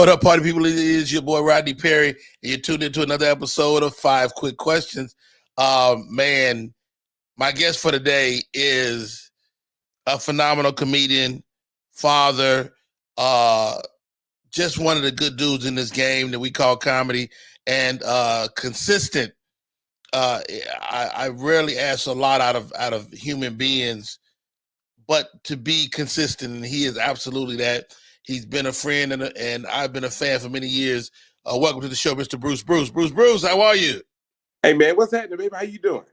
What up, party people? It is your boy Rodney Perry, and you're tuned into another episode of 5 Quick Questions. Man, my guest for today is a phenomenal comedian, father, just one of the good dudes in this game that we call comedy, and consistent. I rarely ask a lot out of human beings, but to be consistent, and he is absolutely that. He's been a friend, and I've been a fan for many years. Welcome to the show, Mr. Bruce, how are you? Hey, man, what's happening, baby? How you doing?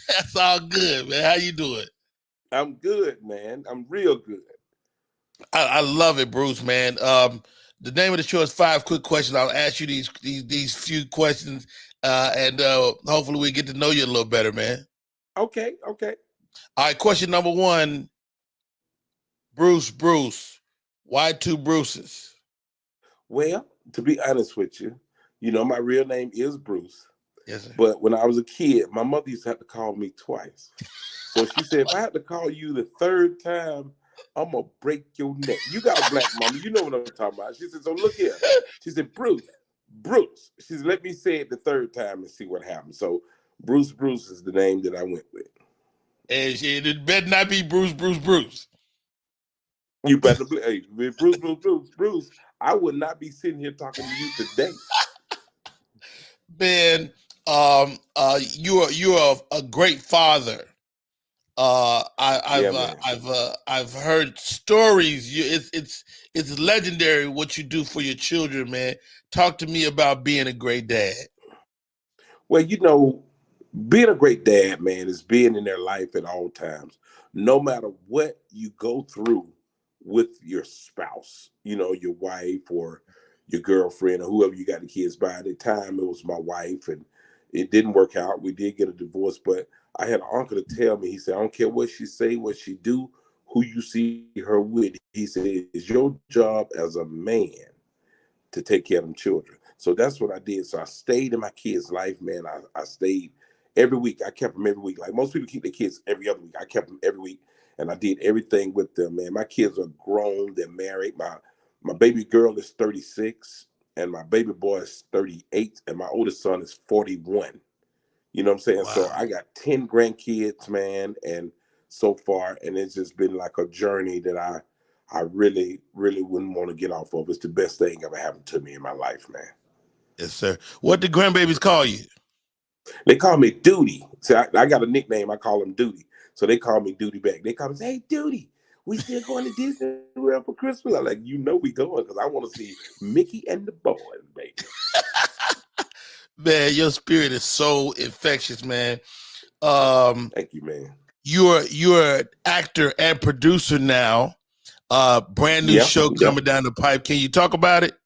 That's all good, man. How you doing? I'm good, man. I'm real good. I love it, Bruce, man. The name of the show is 5 Quick Questions. I'll ask you these few questions, and hopefully we get to know you a little better, man. Okay. All right, question number 1. Bruce. Why 2 Bruces? Well, to be honest with you, my real name is Bruce. Yes, sir. But when I was a kid, my mother used to have to call me twice. So she said, if I have to call you the third time, I'm going to break your neck. You got a black mama. You know what I'm talking about. She said, so look here. She said, Bruce. She said, let me say it the third time and see what happens. So Bruce is the name that I went with. And it better not be Bruce. You better hey, Bruce. I would not be sitting here talking to you today. Man, you're a great father. I've heard stories. It's legendary what you do for your children, man. Talk to me about being a great dad. Well, being a great dad, man, is being in their life at all times, no matter what you go through with your spouse, your wife or your girlfriend or whoever you got the kids by. At the time, it was my wife, and it didn't work out. We did get a divorce, but I had an uncle to tell me, he said, I don't care what she say, what she do, who you see her with. He said, it's your job as a man to take care of them children. So that's what I did. So I stayed in my kids' life, man. I stayed every week. I kept them every week. Like most people keep their kids every other week. I kept them every week, and I did everything with them, man. My kids are grown. They're married. My baby girl is 36, and my baby boy is 38, and my oldest son is 41. You know what I'm saying? Wow. So I got 10 grandkids, man, and so far, and it's just been like a journey that I really, really wouldn't want to get off of. It's the best thing ever happened to me in my life, man. Yes, sir. What do grandbabies call you? They call me Duty. See, I got a nickname. I call them Duty. So they call me Duty back. They call me, hey, Duty, we still going to Disney World for Christmas? I'm like, we going because I want to see Mickey and the boys, baby. Man, your spirit is so infectious, man. Thank you, man. You're an actor and producer now. Brand new show coming down the pipe. Can you talk about it?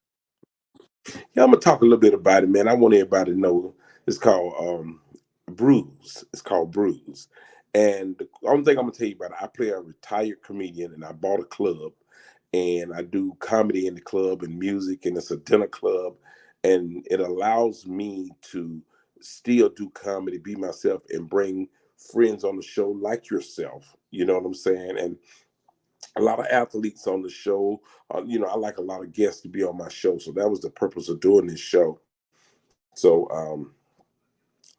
Yeah, I'm gonna talk a little bit about it, man. I want everybody to know it's called Bruised. It's called Bruised. And the only thing I'm gonna tell you about it, I play a retired comedian, and I bought a club, and I do comedy in the club and music, and it's a dinner club, and it allows me to still do comedy, be myself, and bring friends on the show like yourself. You know what I'm saying? And a lot of athletes on the show. I like a lot of guests to be on my show, so that was the purpose of doing this show. So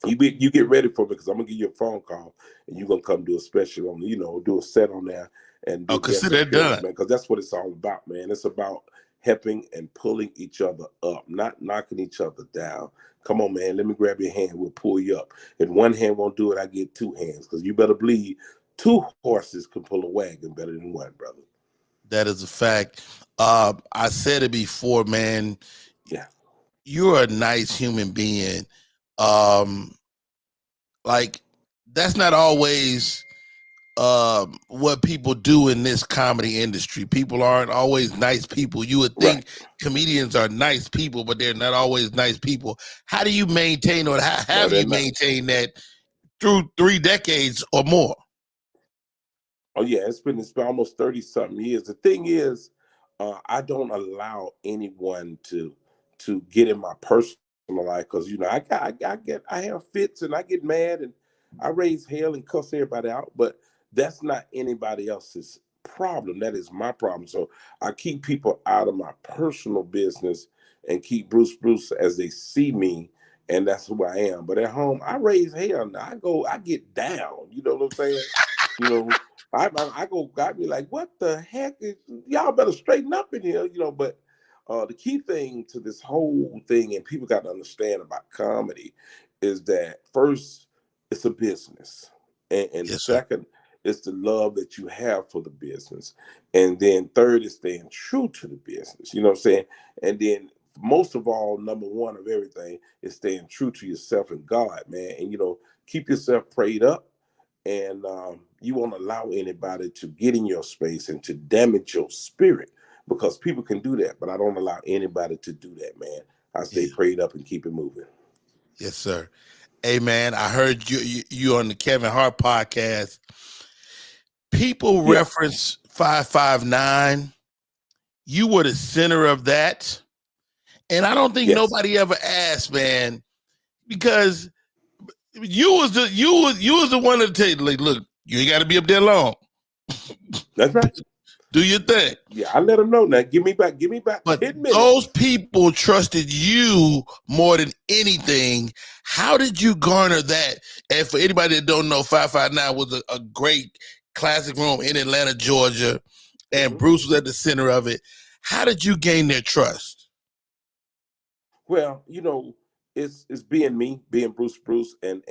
you get ready for it because I'm gonna give you a phone call and you're gonna come do a special on, do a set on there and do consider it done, man, because that's what it's all about, man. It's about helping and pulling each other up, not knocking each other down. Come on, man. Let me grab your hand. We'll pull you up. If one hand won't do it, I get 2 hands because you better believe 2 horses can pull a wagon better than one, brother. That is a fact. I said it before, man. Yeah. You're a nice human being. Like that's not always what people do in this comedy industry. People aren't always nice people. You would think comedians are nice people, but they're not always nice people. How do you maintain, or have you maintained that through 3 decades or more? Oh yeah, it's been almost 30-something years. The thing is, I don't allow anyone to get in my personal life because I have fits and I get mad and I raise hell and cuss everybody out, but that's not anybody else's problem. That is my problem. So I keep people out of my personal business and keep Bruce as they see me, and that's who I am. But at home, I raise hell. Now I get down. You know what I'm saying? You know, I go, got me like, what the heck? Y'all better straighten up in here. But the key thing to this whole thing, and people got to understand about comedy, is that first, it's a business, and Yes, sir. second, it's the love that you have for the business, and then third is staying true to the business. You know what I'm saying? And then most of all, number one of everything is staying true to yourself and God, man. And keep yourself prayed up, and you won't allow anybody to get in your space and to damage your spirit, because people can do that, but I don't allow anybody to do that, man. I stay Yeah. prayed up and keep it moving. Yes, sir. Hey, man, I heard you on the Kevin Hart podcast. People Yeah. reference 559. You were the center of that. And I don't think Yes. nobody ever asked, man, because you was the one to tell you, like, look, you ain't got to be up there long. That's right. Do your thing. Yeah, I let them know now. Give me back 10 But those minutes. people trusted you more than anything. How did you garner that? And for anybody that don't know, 559 was a great classic room in Atlanta, Georgia, and Mm-hmm. Bruce was at the center of it. How did you gain their trust? Well, it's being me, being Bruce, and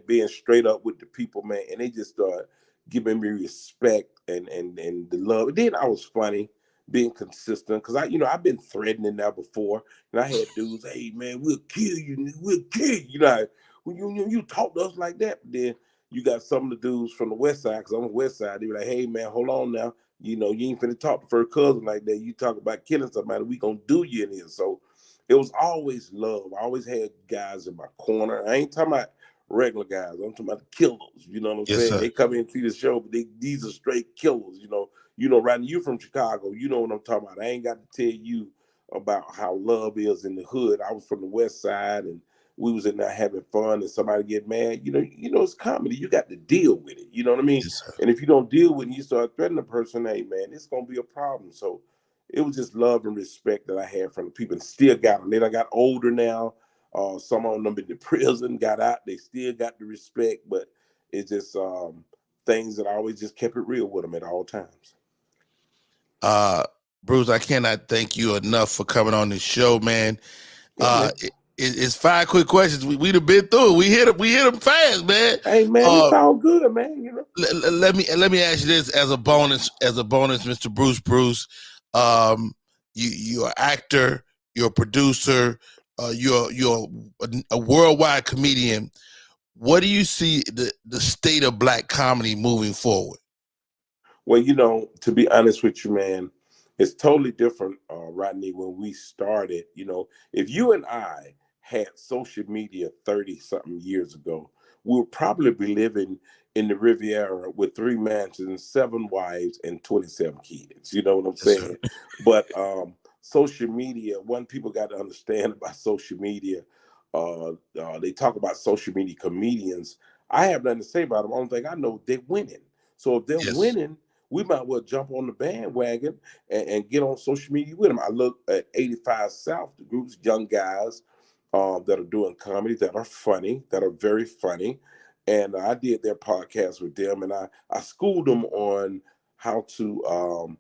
being straight up with the people, man. And they just start giving me respect and the love. And then I was funny, being consistent, because I've been threatening that before, and I had dudes, hey man, we'll kill you, we'll kill you. When you talk to us like that, but then you got some of the dudes from the West Side, because I'm on the West Side. They be like, hey man, hold on now. You ain't finna talk to first cousin like that. You talk about killing somebody, we gonna do you in here. So it was always love. I always had guys in my corner. I ain't talking about regular guys. I'm talking about the killers. You know what I'm Yes, saying? sir. They come in and see the show, but these are straight killers. Rodney, you from Chicago. You know what I'm talking about. I ain't got to tell you about how love is in the hood. I was from the West Side, and we was in there having fun, and somebody get mad. It's comedy. You got to deal with it. You know what I mean? Yes, sir. And if you don't deal with it, you start threatening the person, hey man, it's gonna be a problem. So it was just love and respect that I had from the people, and still got them. Then I got older now. Some of them been to prison, got out. They still got the respect, but it's just things that I always just kept it real with them at all times. Uh, Bruce, I cannot thank you enough for coming on this show, man. Yeah, man. It's 5 quick questions. We'd have been through it. We hit them fast, man. Hey, man, it's all good, man. Let me ask you this as a bonus, Mr. Bruce. You're an actor, you're a producer, you're a worldwide comedian. What do you see the state of Black comedy moving forward? Well, to be honest with you, man, it's totally different, Rodney, when we started. If you and I had social media 30 something years ago, we would probably be living in the Riviera with 3 mansions, 7 wives, and 27 kids. You know what I'm Yes, sir. saying? But social media, one people got to understand about social media, they talk about social media comedians. I have nothing to say about them. Only thing I know, they're winning. So if they're Yes. winning, we might well jump on the bandwagon and get on social media with them. I look at 85 South, the group's young guys that are doing comedy, that are funny, that are very funny. And I did their podcast with them, and I schooled them on how to,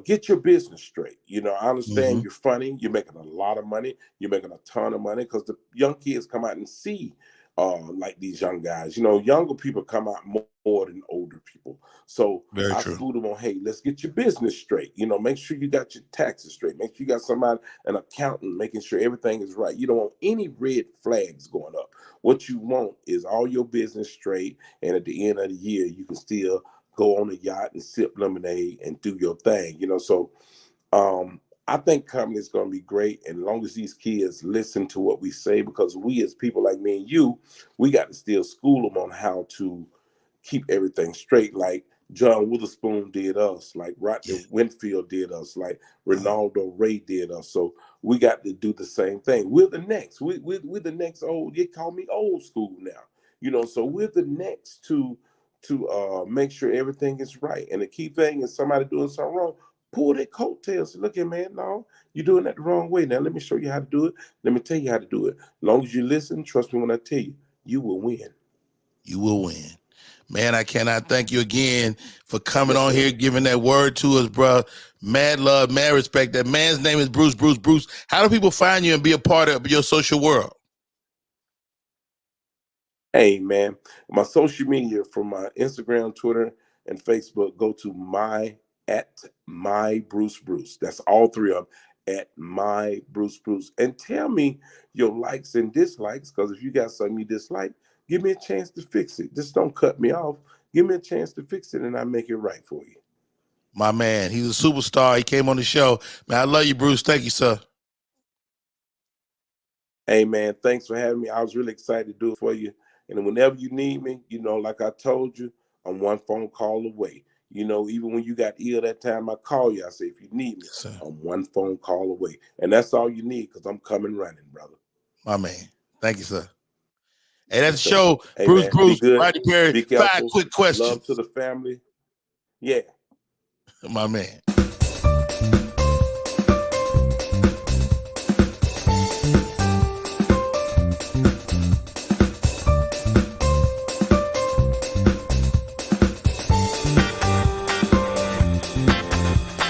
get your business straight. I Mm-hmm. understand you're funny, you're making a lot of money, you're making a ton of money, because the young kids come out and see like these young guys. Younger people come out more than older people. So Very I true. schooled them on, hey, let's get your business straight. Make sure you got your taxes straight. Make sure you got somebody, an accountant, making sure everything is right. You don't want any red flags going up. What you want is all your business straight, and at the end of the year, you can still go on a yacht and sip lemonade and do your thing. So I think comedy is going to be great, and as long as these kids listen to what we say, because we as people like me and you, we got to still school them on how to keep everything straight, like John Witherspoon did us, like Rodney Yeah. Winfield did us, like Uh, Ronaldo Ray did us. So we got to do the same thing. We're the next. We're the next old. They call me old school now. So we're the next to to make sure everything is right. And the key thing is somebody doing something wrong, pull their coattails. Look at, man, no, you're doing that the wrong way. Now let me show you how to do it. Let me tell you how to do it. As long as you listen, trust me when I tell you, you will win. You will win. Man, I cannot thank you again for coming Yes, on sir. here, giving that word to us, bro. Mad love, mad respect. That man's name is Bruce. Bruce. How do people find you and be a part of your social world? Hey, man, my social media from my Instagram, Twitter, and Facebook, go to my Bruce. That's all three of them at my Bruce. And tell me your likes and dislikes, because if you got something you dislike, give me a chance to fix it. Just don't cut me off. Give me a chance to fix it, and I make it right for you. My man, he's a superstar. He came on the show. Man, I love you, Bruce. Thank you, sir. Hey, man, thanks for having me. I was really excited to do it for you. And whenever you need me, like I told you, I'm one phone call away. Even when you got ill that time, I call you. I say, if you need me, Yes, sir. I'm one phone call away. And that's all you need, because I'm coming running, brother. My man. Thank you, sir. Hey, that's Yes, the sir. show. Hey, Bruce, man, be good. Rodney Perry. Be 5 careful. quick Love to questions. the family. Yeah. My man.